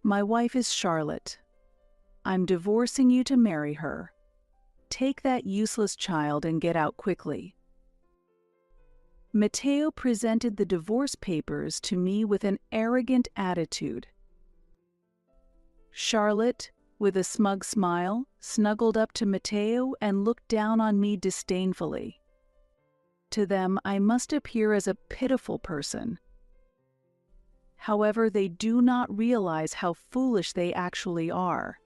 My wife is Charlotte. I'm divorcing you to marry her. Take that useless child and get out quickly. Matteo presented the divorce papers to me with an arrogant attitude. Charlotte, with a smug smile, snuggled up to Matteo and looked down on me disdainfully. To them, I must appear as a pitiful person. However, they do not realize how foolish they actually are.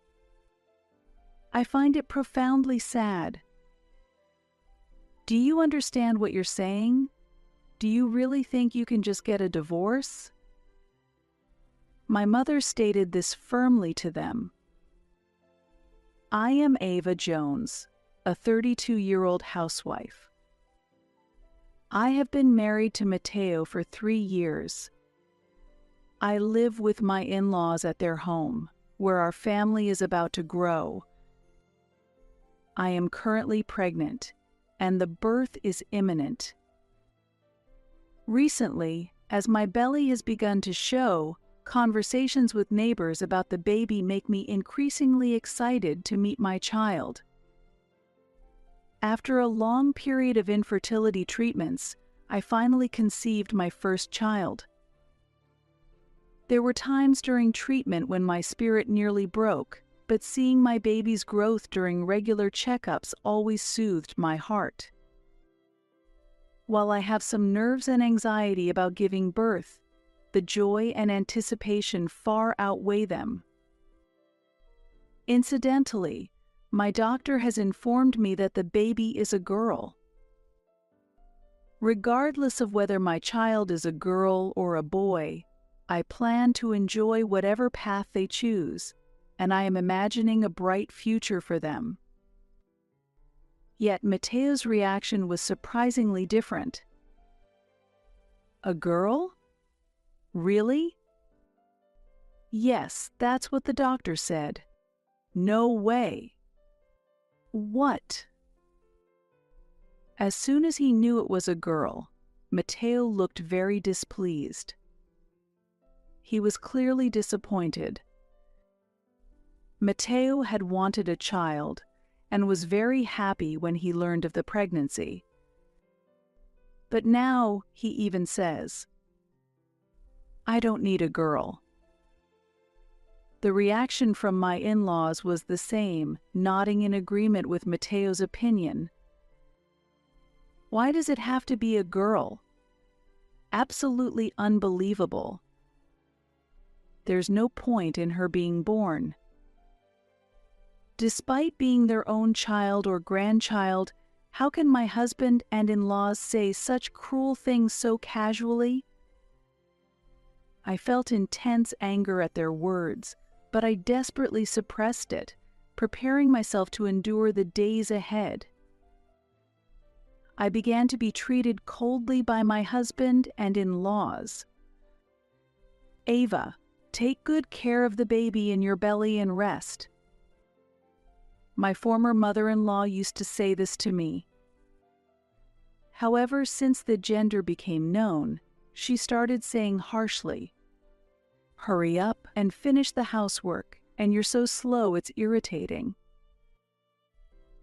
I find it profoundly sad. Do you understand what you're saying? Do you really think you can just get a divorce? My mother stated this firmly to them. I am Ava Jones, a 32-year-old housewife. I have been married to Matteo for 3 years. I live with my in-laws at their home, where our family is about to grow. I am currently pregnant, and the birth is imminent. Recently, as my belly has begun to show, conversations with neighbors about the baby make me increasingly excited to meet my child. After a long period of infertility treatments, I finally conceived my first child. There were times during treatment when my spirit nearly broke, but seeing my baby's growth during regular checkups always soothed my heart. While I have some nerves and anxiety about giving birth, the joy and anticipation far outweigh them. Incidentally, my doctor has informed me that the baby is a girl. Regardless of whether my child is a girl or a boy, I plan to enjoy whatever path they choose, and I am imagining a bright future for them. Yet Matteo's reaction was surprisingly different. A girl? Really? Yes, that's what the doctor said. No way. What? As soon as he knew it was a girl, Matteo looked very displeased. He was clearly disappointed. Matteo had wanted a child and was very happy when he learned of the pregnancy. But now he even says, I don't need a girl. The reaction from my in-laws was the same, nodding in agreement with Matteo's opinion. Why does it have to be a girl? Absolutely unbelievable. There's no point in her being born. Despite being their own child or grandchild, how can my husband and in-laws say such cruel things so casually? I felt intense anger at their words, but I desperately suppressed it, preparing myself to endure the days ahead. I began to be treated coldly by my husband and in-laws. Ava, take good care of the baby in your belly and rest. My former mother-in-law used to say this to me. However, since the gender became known, she started saying harshly, Hurry up and finish the housework, and you're so slow it's irritating.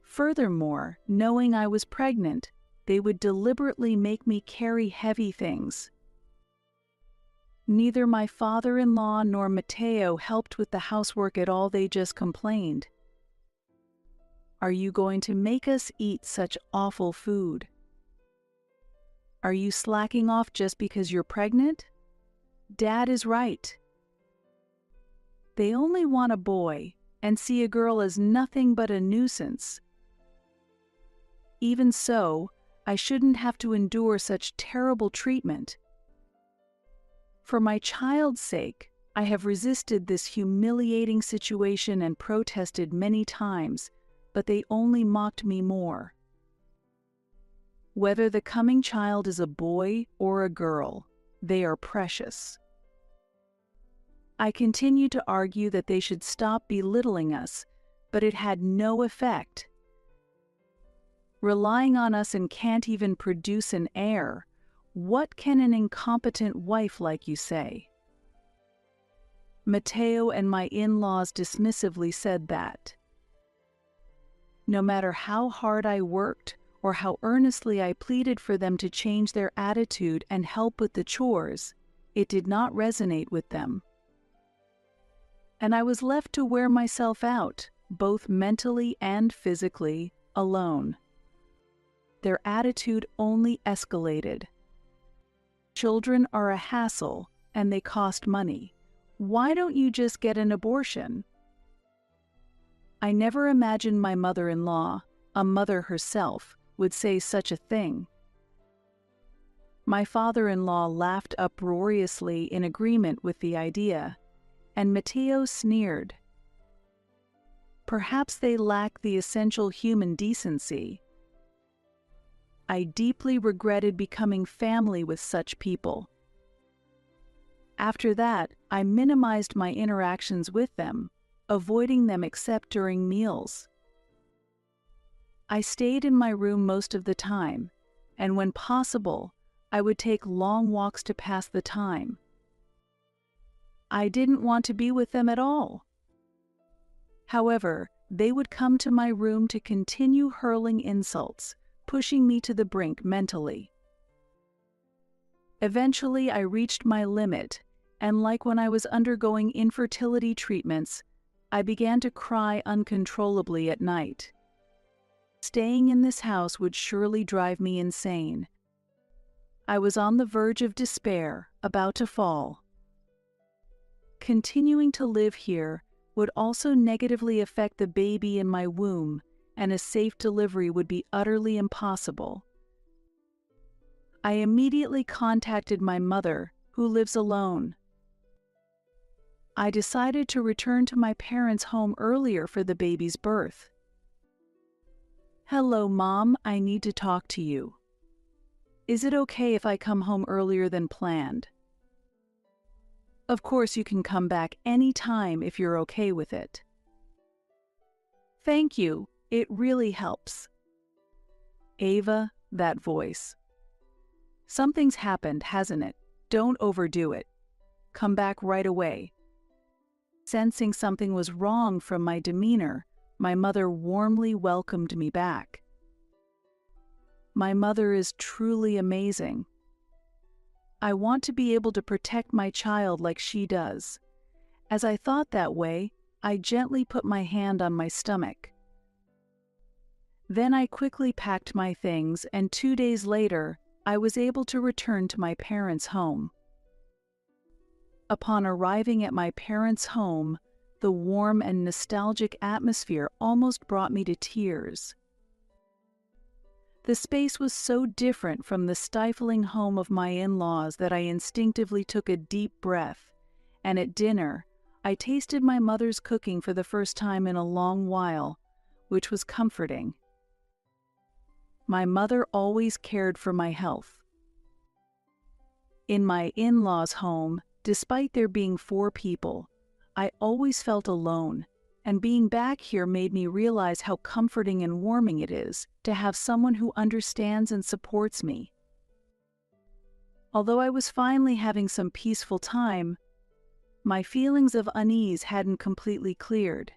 Furthermore, knowing I was pregnant, they would deliberately make me carry heavy things. Neither my father-in-law nor Matteo helped with the housework at all, they just complained. Are you going to make us eat such awful food? Are you slacking off just because you're pregnant? Dad is right. They only want a boy and see a girl as nothing but a nuisance. Even so, I shouldn't have to endure such terrible treatment. For my child's sake, I have resisted this humiliating situation and protested many times, but they only mocked me more. Whether the coming child is a boy or a girl, they are precious. I continued to argue that they should stop belittling us, but it had no effect. Relying on us and can't even produce an heir, what can an incompetent wife like you say? Mateo and my in-laws dismissively said that. No matter how hard I worked or how earnestly I pleaded for them to change their attitude and help with the chores, it did not resonate with them. And I was left to wear myself out, both mentally and physically, alone. Their attitude only escalated. Children are a hassle, and they cost money. Why don't you just get an abortion? I never imagined my mother-in-law, a mother herself, would say such a thing. My father-in-law laughed uproariously in agreement with the idea, and Mateo sneered. Perhaps they lack the essential human decency. I deeply regretted becoming family with such people. After that, I minimized my interactions with them, avoiding them except during meals. I stayed in my room most of the time, and when possible, I would take long walks to pass the time. I didn't want to be with them at all. However, they would come to my room to continue hurling insults, pushing me to the brink mentally. Eventually, I reached my limit, and like when I was undergoing infertility treatments, I began to cry uncontrollably at night. Staying in this house would surely drive me insane. I was on the verge of despair, about to fall. Continuing to live here would also negatively affect the baby in my womb, and a safe delivery would be utterly impossible. I immediately contacted my mother, who lives alone. I decided to return to my parents' home earlier for the baby's birth. "Hello, Mom, I need to talk to you. Is it okay if I come home earlier than planned?" "Of course you can come back any time if you're okay with it." "Thank you, it really helps." Ava, that voice. "Something's happened, hasn't it? Don't overdo it. Come back right away." Sensing something was wrong from my demeanor, my mother warmly welcomed me back. My mother is truly amazing. I want to be able to protect my child like she does. As I thought that way, I gently put my hand on my stomach. Then I quickly packed my things, and 2 days later, I was able to return to my parents' home. Upon arriving at my parents' home, the warm and nostalgic atmosphere almost brought me to tears. The space was so different from the stifling home of my in-laws that I instinctively took a deep breath, and at dinner, I tasted my mother's cooking for the first time in a long while, which was comforting. My mother always cared for my health. In my in-laws' home, despite there being 4 people, I always felt alone, and being back here made me realize how comforting and warming it is to have someone who understands and supports me. Although I was finally having some peaceful time, my feelings of unease hadn't completely cleared.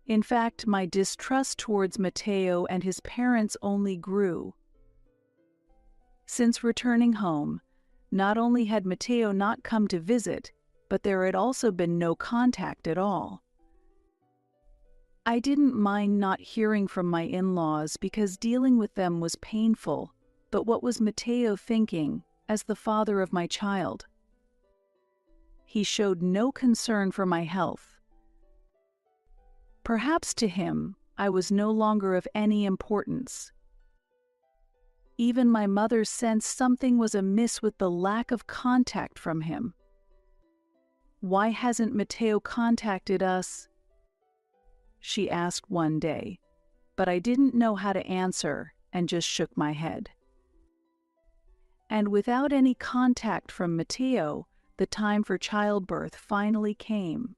In fact, my distrust towards Mateo and his parents only grew. Since returning home, not only had Mateo not come to visit, but there had also been no contact at all. I didn't mind not hearing from my in-laws because dealing with them was painful, but what was Mateo thinking as the father of my child? He showed no concern for my health. Perhaps to him, I was no longer of any importance. Even my mother sensed something was amiss with the lack of contact from him. "Why hasn't Mateo contacted us?" she asked one day, but I didn't know how to answer and just shook my head. And without any contact from Mateo, the time for childbirth finally came.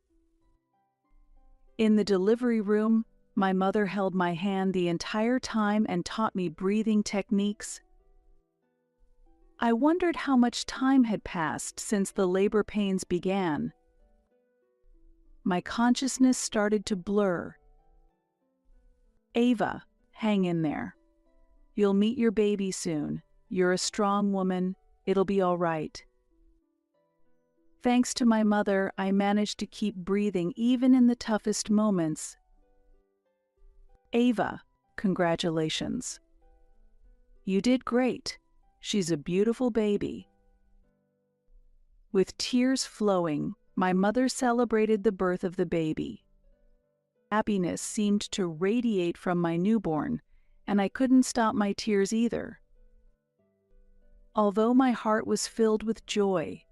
In the delivery room, my mother held my hand the entire time and taught me breathing techniques. I wondered how much time had passed since the labor pains began, my consciousness started to blur. Ava, hang in there. You'll meet your baby soon. You're a strong woman. It'll be all right. Thanks to my mother, I managed to keep breathing even in the toughest moments. Ava, congratulations. You did great. She's a beautiful baby. With tears flowing, my mother celebrated the birth of the baby. Happiness seemed to radiate from my newborn, and I couldn't stop my tears either. Although my heart was filled with joy,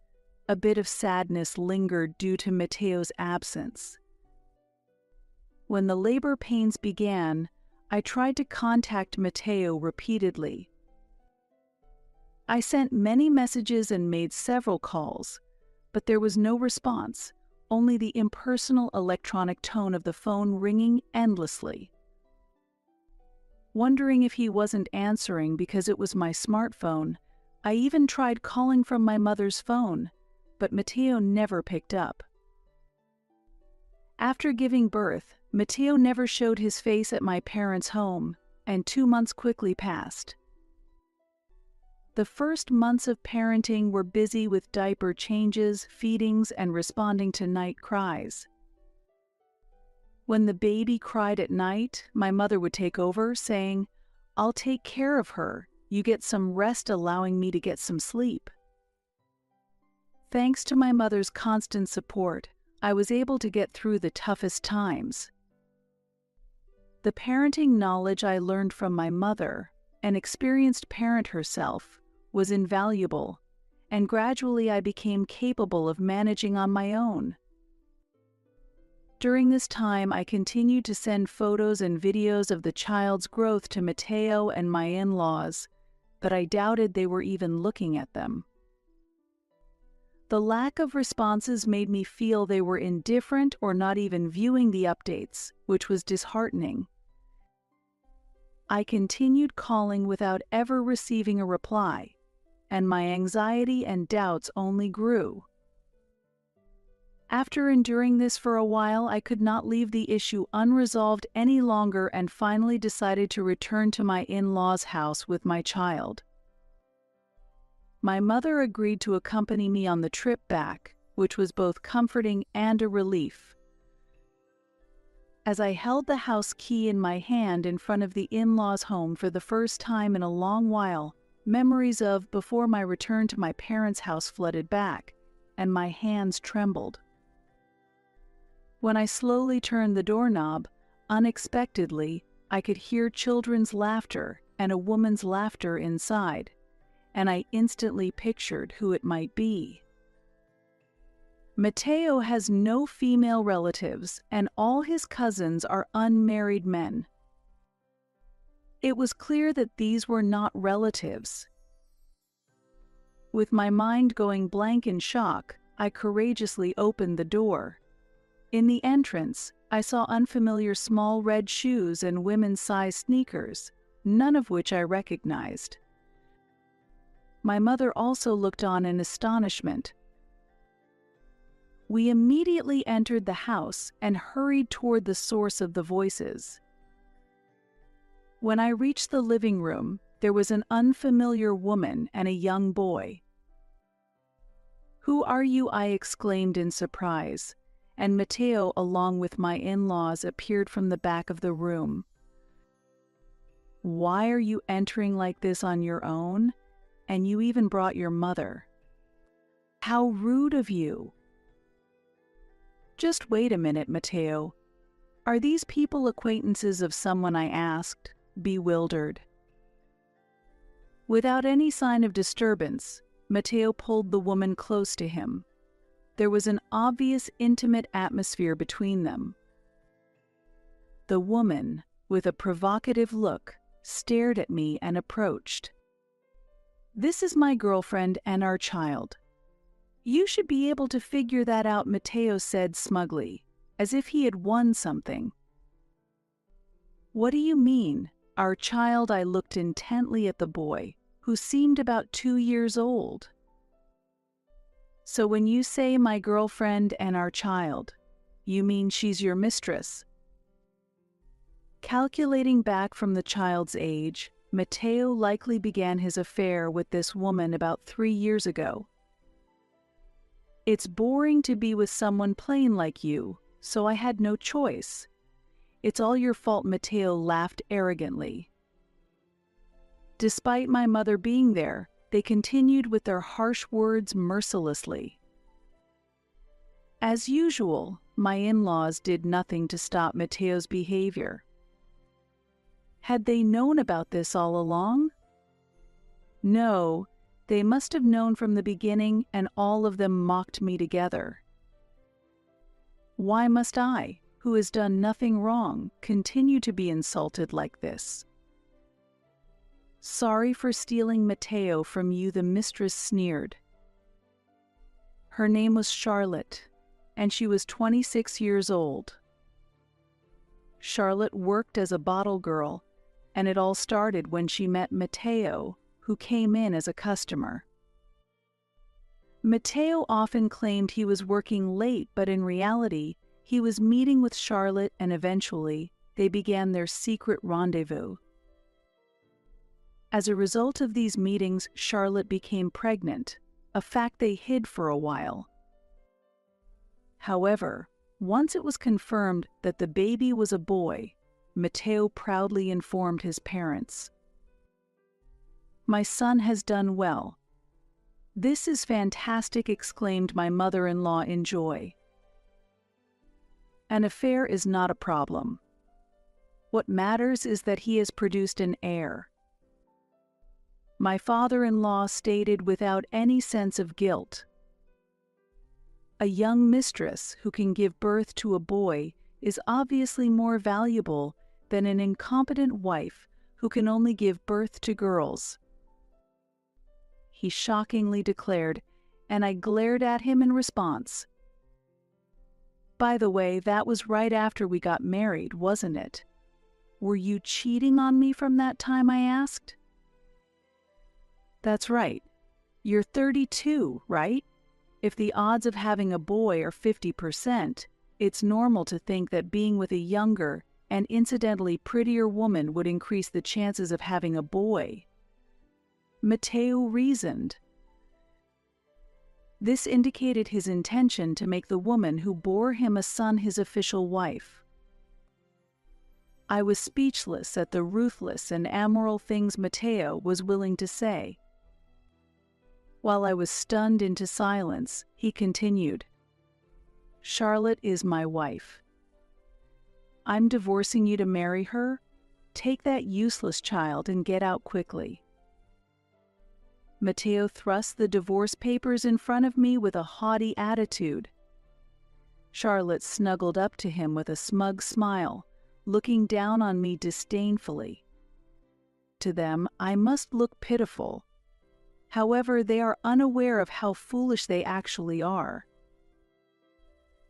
a bit of sadness lingered due to Matteo's absence. When the labor pains began, I tried to contact Matteo repeatedly. I sent many messages and made several calls, but there was no response, only the impersonal electronic tone of the phone ringing endlessly. Wondering if he wasn't answering because it was my smartphone, I even tried calling from my mother's phone, but Matteo never picked up. After giving birth, Matteo never showed his face at my parents' home, and 2 months quickly passed. The first months of parenting were busy with diaper changes, feedings, and responding to night cries. When the baby cried at night, my mother would take over, saying, "I'll take care of her. You get some rest, allowing me to get some sleep." Thanks to my mother's constant support, I was able to get through the toughest times. The parenting knowledge I learned from my mother, an experienced parent herself, was invaluable, and gradually I became capable of managing on my own. During this time, I continued to send photos and videos of the child's growth to Matteo and my in-laws, but I doubted they were even looking at them. The lack of responses made me feel they were indifferent or not even viewing the updates, which was disheartening. I continued calling without ever receiving a reply, and my anxiety and doubts only grew. After enduring this for a while, I could not leave the issue unresolved any longer and finally decided to return to my in-laws' house with my child. My mother agreed to accompany me on the trip back, which was both comforting and a relief. As I held the house key in my hand in front of the in-laws' home for the first time in a long while, memories of before my return to my parents' house flooded back, and my hands trembled. When I slowly turned the doorknob, unexpectedly, I could hear children's laughter and a woman's laughter inside, and I instantly pictured who it might be. Matteo has no female relatives, and all his cousins are unmarried men. It was clear that these were not relatives. With my mind going blank in shock, I courageously opened the door. In the entrance, I saw unfamiliar small red shoes and women's-sized sneakers, none of which I recognized. My mother also looked on in astonishment. We immediately entered the house and hurried toward the source of the voices. When I reached the living room, there was an unfamiliar woman and a young boy. "Who are you?" I exclaimed in surprise, and Matteo, along with my in-laws, appeared from the back of the room. "Why are you entering like this on your own? And you even brought your mother. How rude of you!" "Just wait a minute, Matteo. Are these people acquaintances of someone?" I asked, bewildered. Without any sign of disturbance, Matteo pulled the woman close to him. There was an obvious intimate atmosphere between them. The woman, with a provocative look, stared at me and approached. "This is my girlfriend and our child. You should be able to figure that out," Matteo said smugly, as if he had won something. "What do you mean, our child?" I looked intently at the boy, who seemed about 2 years old. "So when you say my girlfriend and our child, You mean she's your mistress? Calculating back from the child's age, Matteo likely began his affair with this woman about 3 years ago. It's boring to be with someone plain like you, so I had no choice. It's all your fault, Matteo laughed arrogantly. Despite my mother being there, they continued with their harsh words mercilessly. As usual, my in-laws did nothing to stop Matteo's behavior. Had they known about this all along? No, they must have known from the beginning, and all of them mocked me together. Why must I, who has done nothing wrong, continue to be insulted like this? Sorry for stealing Matteo from you, the mistress sneered. Her name was Charlotte, and she was 26 years old. Charlotte worked as a bottle girl, and it all started when she met Matteo, who came in as a customer. Matteo often claimed he was working late, but in reality, he was meeting with Charlotte, and eventually, they began their secret rendezvous. As a result of these meetings, Charlotte became pregnant, a fact they hid for a while. However, once it was confirmed that the baby was a boy, Matteo proudly informed his parents. My son has done well. This is fantastic, exclaimed my mother-in-law in joy. An affair is not a problem. What matters is that he has produced an heir. My father-in-law stated without any sense of guilt. A young mistress who can give birth to a boy is obviously more valuable than an incompetent wife who can only give birth to girls. He shockingly declared, and I glared at him in response. By the way, that was right after we got married, wasn't it? Were you cheating on me from that time, I asked? That's right. You're 32, right? If the odds of having a boy are 50%, it's normal to think that being with a younger and incidentally prettier woman would increase the chances of having a boy. Matteo reasoned. This indicated his intention to make the woman who bore him a son his official wife. I was speechless at the ruthless and amoral things Matteo was willing to say. While I was stunned into silence, he continued, Charlotte is my wife. I'm divorcing you to marry her. Take that useless child and get out quickly. Matteo thrust the divorce papers in front of me with a haughty attitude. Charlotte snuggled up to him with a smug smile, looking down on me disdainfully. To them, I must look pitiful. However, they are unaware of how foolish they actually are.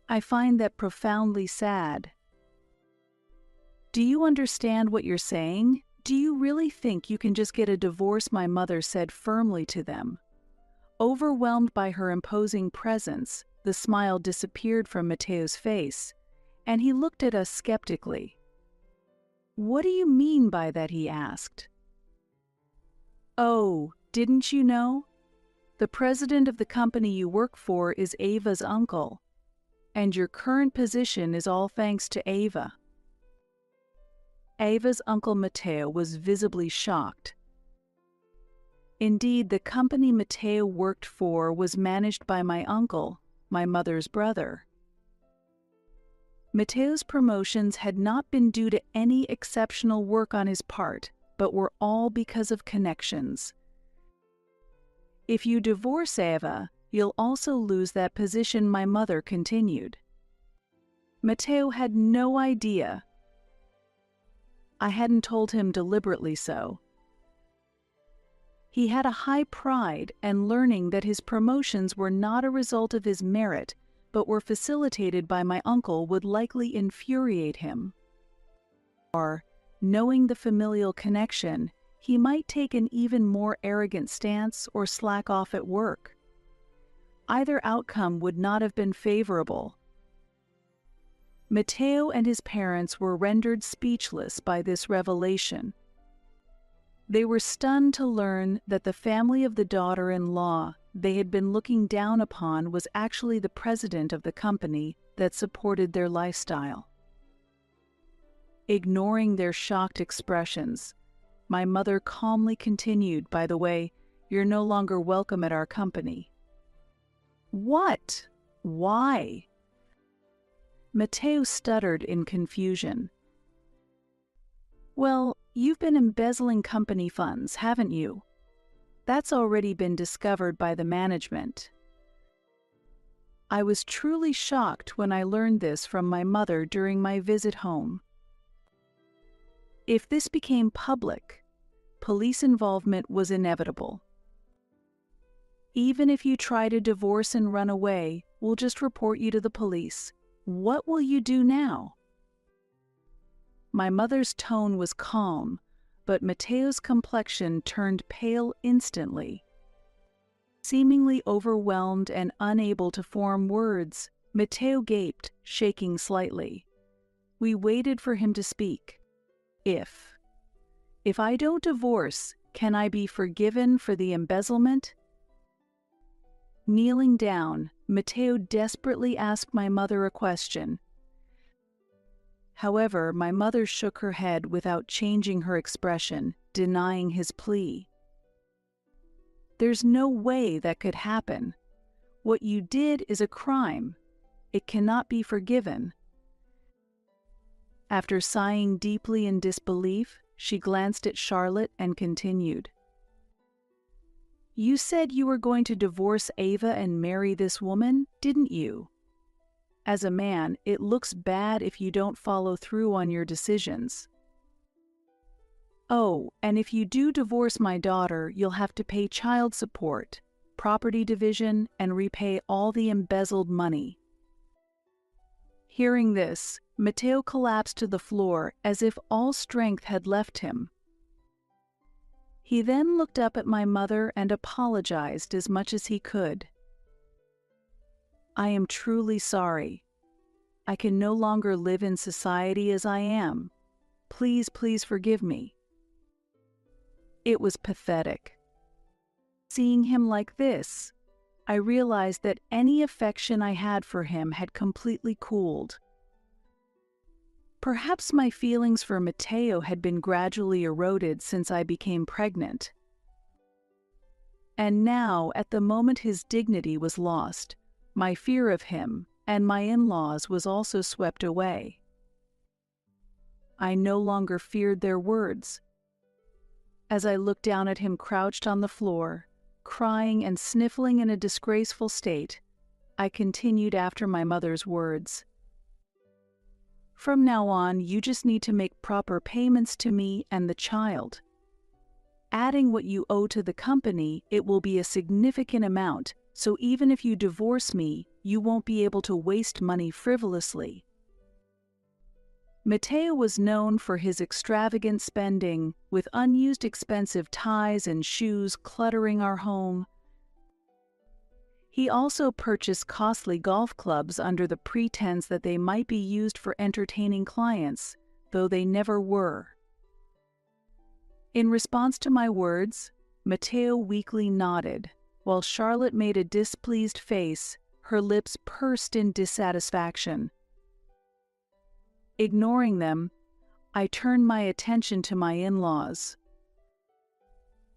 I find that profoundly sad. Do you understand what you're saying? Do you really think you can just get a divorce? My mother said firmly to them. Overwhelmed by her imposing presence, the smile disappeared from Matteo's face, and he looked at us skeptically. What do you mean by that? He asked. Oh, didn't you know? The president of the company you work for is Ava's uncle, and your current position is all thanks to Ava. Ava's uncle Matteo was visibly shocked. Indeed, the company Matteo worked for was managed by my uncle, my mother's brother. Matteo's promotions had not been due to any exceptional work on his part, but were all because of connections. If you divorce Ava, you'll also lose that position, my mother continued. Matteo had no idea. I hadn't told him deliberately so. He had a high pride, and learning that his promotions were not a result of his merit, but were facilitated by my uncle would likely infuriate him. Or, knowing the familial connection, he might take an even more arrogant stance or slack off at work. Either outcome would not have been favorable. Matteo and his parents were rendered speechless by this revelation. They were stunned to learn that the family of the daughter-in-law they had been looking down upon was actually the president of the company that supported their lifestyle. Ignoring their shocked expressions, my mother calmly continued, "By the way, you're no longer welcome at our company." "What? Why?" Matteo stuttered in confusion. "Well, you've been embezzling company funds, haven't you? That's already been discovered by the management." I was truly shocked when I learned this from my mother during my visit home. If this became public, police involvement was inevitable. "Even if you try to divorce and run away, we'll just report you to the police. What will you do now?" My mother's tone was calm, but Matteo's complexion turned pale instantly. Seemingly overwhelmed and unable to form words, Matteo gaped, shaking slightly. We waited for him to speak. If I don't divorce, can I be forgiven for the embezzlement?" Kneeling down, Matteo desperately asked my mother a question. However, my mother shook her head without changing her expression, denying his plea. "There's no way that could happen. What you did is a crime. It cannot be forgiven." After sighing deeply in disbelief, she glanced at Charlotte and continued. "You said you were going to divorce Ava and marry this woman, didn't you? As a man, it looks bad if you don't follow through on your decisions. Oh, and if you do divorce my daughter, you'll have to pay child support, property division, and repay all the embezzled money." Hearing this, Matteo collapsed to the floor as if all strength had left him. He then looked up at my mother and apologized as much as he could. "I am truly sorry. I can no longer live in society as I am. Please, please forgive me." It was pathetic. Seeing him like this, I realized that any affection I had for him had completely cooled. Perhaps my feelings for Matteo had been gradually eroded since I became pregnant. And now, at the moment his dignity was lost, my fear of him and my in-laws was also swept away. I no longer feared their words. As I looked down at him crouched on the floor, crying and sniffling in a disgraceful state, I continued after my mother's words. "From now on, you just need to make proper payments to me and the child. Adding what you owe to the company, it will be a significant amount, so even if you divorce me, you won't be able to waste money frivolously." Matteo was known for his extravagant spending, with unused expensive ties and shoes cluttering our home. He also purchased costly golf clubs under the pretense that they might be used for entertaining clients, though they never were. In response to my words, Matteo weakly nodded, while Charlotte made a displeased face, her lips pursed in dissatisfaction. Ignoring them, I turned my attention to my in-laws.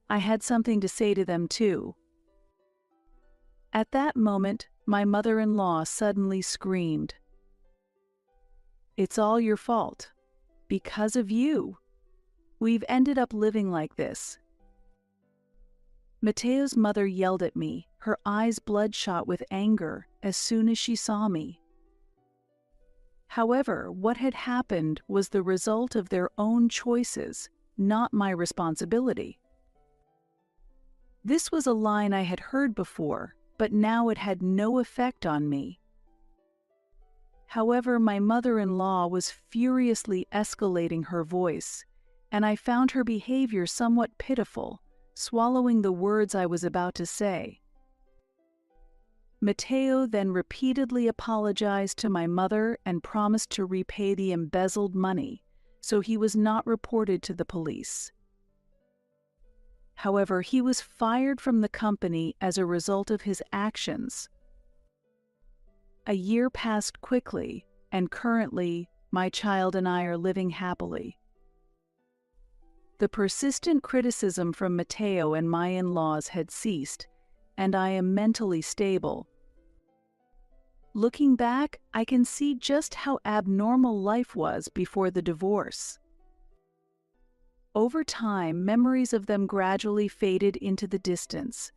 I had something to say to them too. At that moment, my mother-in-law suddenly screamed, "It's all your fault. Because of you. We've ended up living like this." Matteo's mother yelled at me, her eyes bloodshot with anger, as soon as she saw me. However, what had happened was the result of their own choices, not my responsibility. This was a line I had heard before, but now it had no effect on me. However, my mother-in-law was furiously escalating her voice, and I found her behavior somewhat pitiful, swallowing the words I was about to say. Mateo then repeatedly apologized to my mother and promised to repay the embezzled money, so he was not reported to the police. However, he was fired from the company as a result of his actions. A year passed quickly, and currently, my child and I are living happily. The persistent criticism from Mateo and my in-laws had ceased, and I am mentally stable. Looking back, I can see just how abnormal life was before the divorce. Over time, memories of them gradually faded into the distance.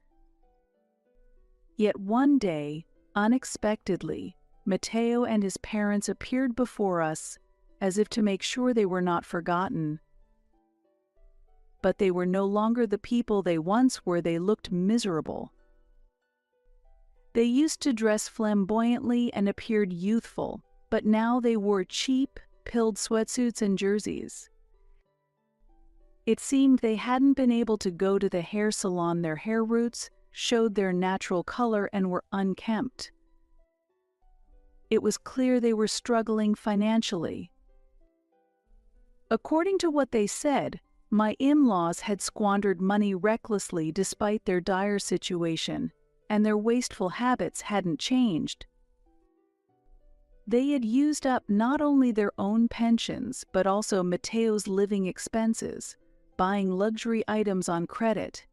Yet one day, unexpectedly, Mateo and his parents appeared before us, as if to make sure they were not forgotten. But they were no longer the people they once were. They looked miserable. They used to dress flamboyantly and appeared youthful, but now they wore cheap, pilled sweatsuits and jerseys. It seemed they hadn't been able to go to the hair salon. Their hair roots showed their natural color and were unkempt. It was clear they were struggling financially. According to what they said, my in-laws had squandered money recklessly despite their dire situation, and their wasteful habits hadn't changed. They had used up not only their own pensions but also Mateo's living expenses, buying luxury items on credit.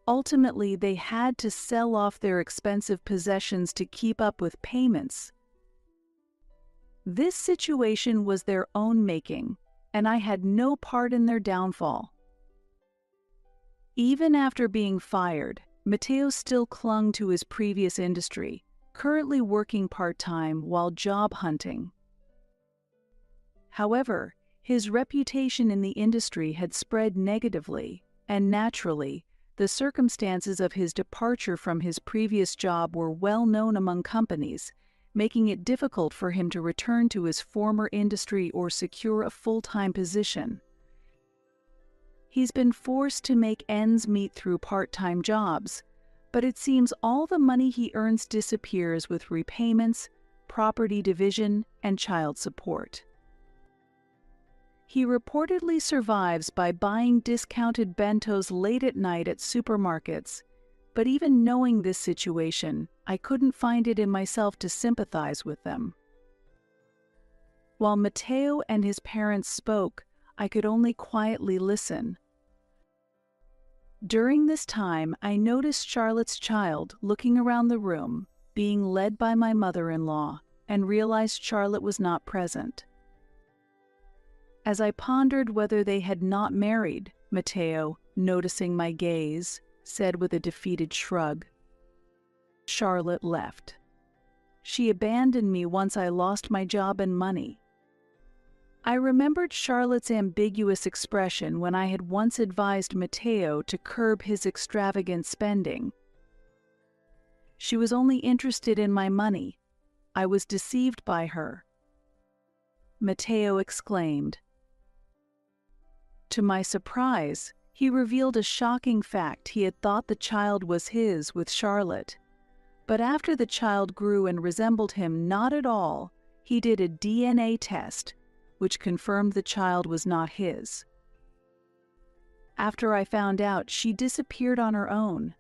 Ultimately, they had to sell off their expensive possessions to keep up with payments. This situation was their own making, and I had no part in their downfall. Even after being fired, Mateo still clung to his previous industry, currently working part-time while job hunting. However, his reputation in the industry had spread negatively, and naturally, the circumstances of his departure from his previous job were well known among companies, making it difficult for him to return to his former industry or secure a full-time position. He's been forced to make ends meet through part-time jobs, but it seems all the money he earns disappears with repayments, property division, and child support. He reportedly survives by buying discounted bentos late at night at supermarkets, but even knowing this situation, I couldn't find it in myself to sympathize with them. While Mateo and his parents spoke, I could only quietly listen. During this time, I noticed Charlotte's child looking around the room, being led by my mother-in-law, and realized Charlotte was not present. As I pondered whether they had not married, Mateo, noticing my gaze, said with a defeated shrug, "Charlotte left. She abandoned me once I lost my job and money." I remembered Charlotte's ambiguous expression when I had once advised Mateo to curb his extravagant spending. She was only interested in my money. I was deceived by her. Mateo exclaimed. To my surprise, he revealed a shocking fact. He had thought the child was his with Charlotte. But after the child grew and resembled him not at all, he did a DNA test, which confirmed the child was not his. After I found out, she disappeared on her own.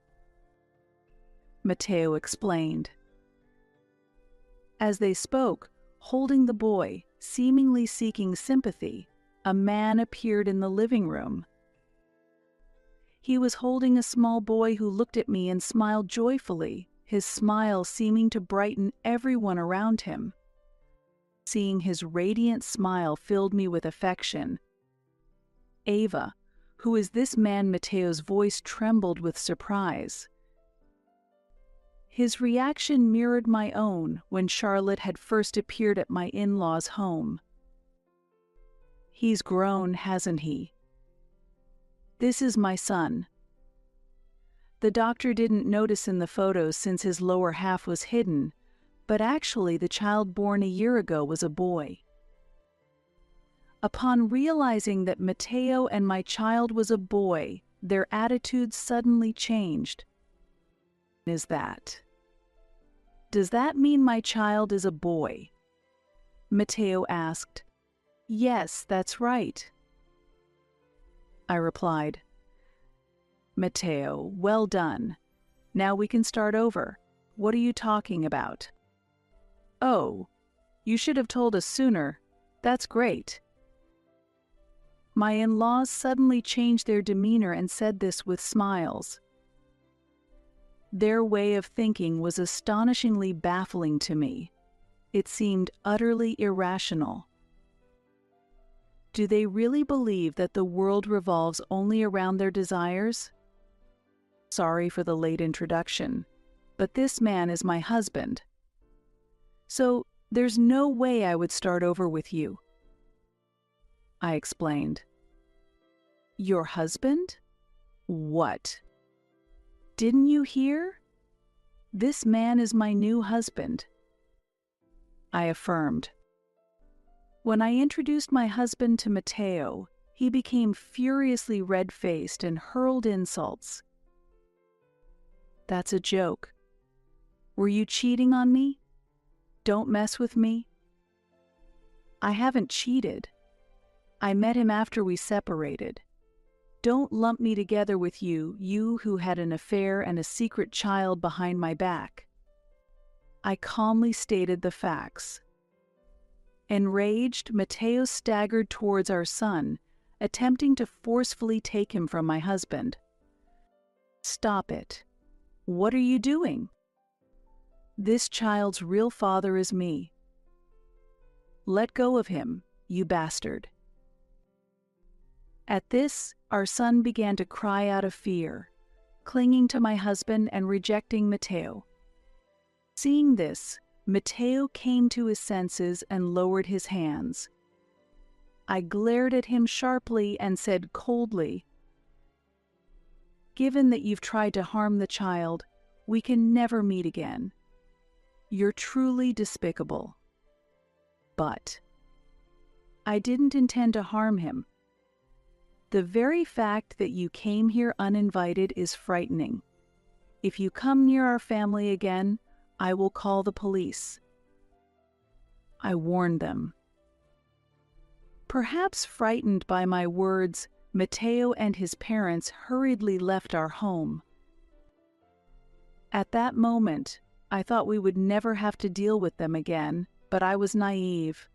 Mateo explained. As they spoke, holding the boy, seemingly seeking sympathy, a man appeared in the living room. He was holding a small boy who looked at me and smiled joyfully, his smile seeming to brighten everyone around him. Seeing his radiant smile filled me with affection. "Ava, who is this man?" Mateo's voice trembled with surprise. His reaction mirrored my own when Charlotte had first appeared at my in-laws' home. "He's grown, hasn't he? This is my son." The doctor didn't notice in the photos since his lower half was hidden, but actually the child born a year ago was a boy. Upon realizing that Mateo and my child was a boy, their attitudes suddenly changed. is that? Does that mean my child is a boy? Matteo asked. Yes, that's right, I replied. Matteo, well done. Now we can start over. What are you talking about? Oh, you should have told us sooner. That's great. My in-laws suddenly changed their demeanor and said this with smiles. Their way of thinking was astonishingly baffling to me. It seemed utterly irrational. Do they really believe that the world revolves only around their desires? Sorry for the late introduction, but this man is my husband. So there's no way I would start over with you, I explained. Your husband? What? Didn't you hear? This man is my new husband, I affirmed. When I introduced my husband to Matteo, he became furiously red-faced and hurled insults. That's a joke. Were you cheating on me? Don't mess with me. I haven't cheated. I met him after we separated. Don't lump me together with you, you who had an affair and a secret child behind my back. I calmly stated the facts. Enraged, Matteo staggered towards our son, attempting to forcefully take him from my husband. Stop it. What are you doing? This child's real father is me. Let go of him, you bastard. At this, our son began to cry out of fear, clinging to my husband and rejecting Matteo. Seeing this, Matteo came to his senses and lowered his hands. I glared at him sharply and said coldly, "Given that you've tried to harm the child, we can never meet again. You're truly despicable." But I didn't intend to harm him. The very fact that you came here uninvited is frightening. If you come near our family again, I will call the police. I warned them. Perhaps frightened by my words, Matteo and his parents hurriedly left our home. At that moment, I thought we would never have to deal with them again, but I was naive.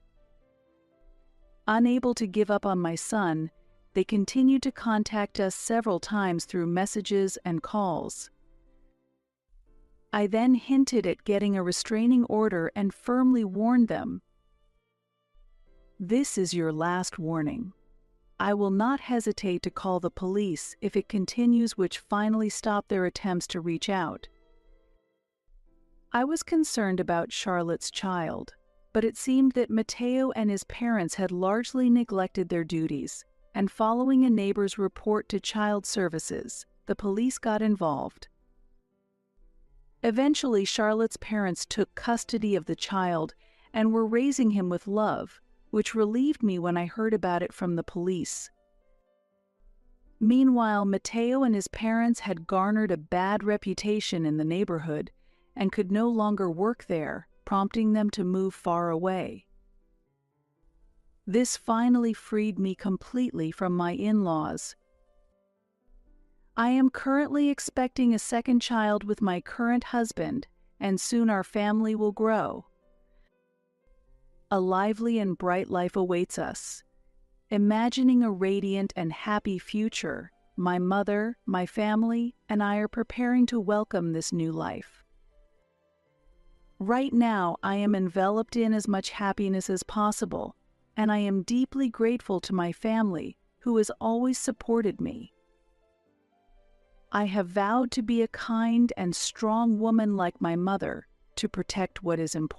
Unable to give up on my son, they continued to contact us several times through messages and calls. I then hinted at getting a restraining order and firmly warned them. This is your last warning. I will not hesitate to call the police if it continues, which finally stopped their attempts to reach out. I was concerned about Charlotte's child, but it seemed that Matteo and his parents had largely neglected their duties, and following a neighbor's report to Child Services, the police got involved. Eventually, Charlotte's parents took custody of the child and were raising him with love, which relieved me when I heard about it from the police. Meanwhile, Matteo and his parents had garnered a bad reputation in the neighborhood and could no longer work there, prompting them to move far away. This finally freed me completely from my in-laws. I am currently expecting a second child with my current husband, and soon our family will grow. A lively and bright life awaits us. Imagining a radiant and happy future, my mother, my family, and I are preparing to welcome this new life. Right now, I am enveloped in as much happiness as possible, and I am deeply grateful to my family, who has always supported me. I have vowed to be a kind and strong woman like my mother, to protect what is important.